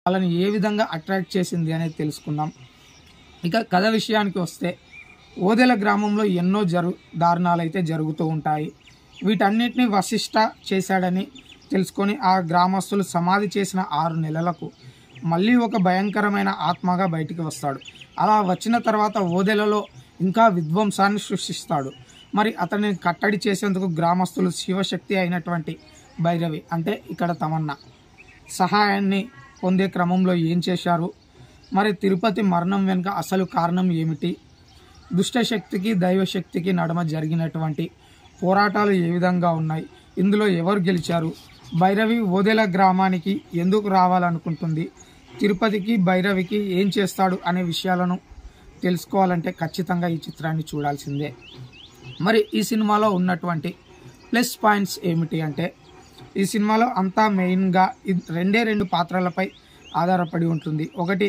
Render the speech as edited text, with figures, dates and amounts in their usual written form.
వాళ్ళని ఏ విధంగా అట్రాక్ట్ చేసింది అనేది తెలుసుకుందాం. ఇక కథ విషయానికి వస్తే ఓదెల గ్రామంలో ఎన్నో దారుణాలు అయితే జరుగుతూ ఉంటాయి. వీటన్నిటిని వశిష్ఠ చేశాడని తెలుసుకొని ఆ గ్రామస్తులు సమాధి చేసిన 6 నెలలకు మళ్ళీ ఒక భయంకరమైన ఆత్మగా బయటికి వస్తాడు. అలా వచ్చిన తర్వాత ఓదెలలో ఇంకా విధ్వంసాన్ని సృష్టిస్తాడు. మరి అతన్ని కట్టడి చేసేందుకు గ్రామస్తులు శివశక్తి అయినటువంటి భైరవి అంటే ఇక్కడ తమన్నా సహాయాన్ని పొందే క్రమంలో ఏం చేశారు, మరి తిరుపతి మరణం వెనుక అసలు కారణం ఏమిటి, దుష్టశక్తికి దైవశక్తికి నడుమ జరిగినటువంటి పోరాటాలు ఏ విధంగా ఉన్నాయి, ఇందులో ఎవరు గెలిచారు, భైరవి ఓదెల గ్రామానికి ఎందుకు రావాలనుకుంటుంది, తిరుపతికి భైరవికి ఏం చేస్తాడు అనే విషయాలను తెలుసుకోవాలంటే ఖచ్చితంగా ఈ చిత్రాన్ని చూడాల్సిందే. మరి ఈ సినిమాలో ఉన్నటువంటి ప్లస్ పాయింట్స్ ఏమిటి అంటే ఈ సినిమాలో అంతా మెయిన్గా 2 పాత్రలపై ఆధారపడి ఉంటుంది. ఒకటి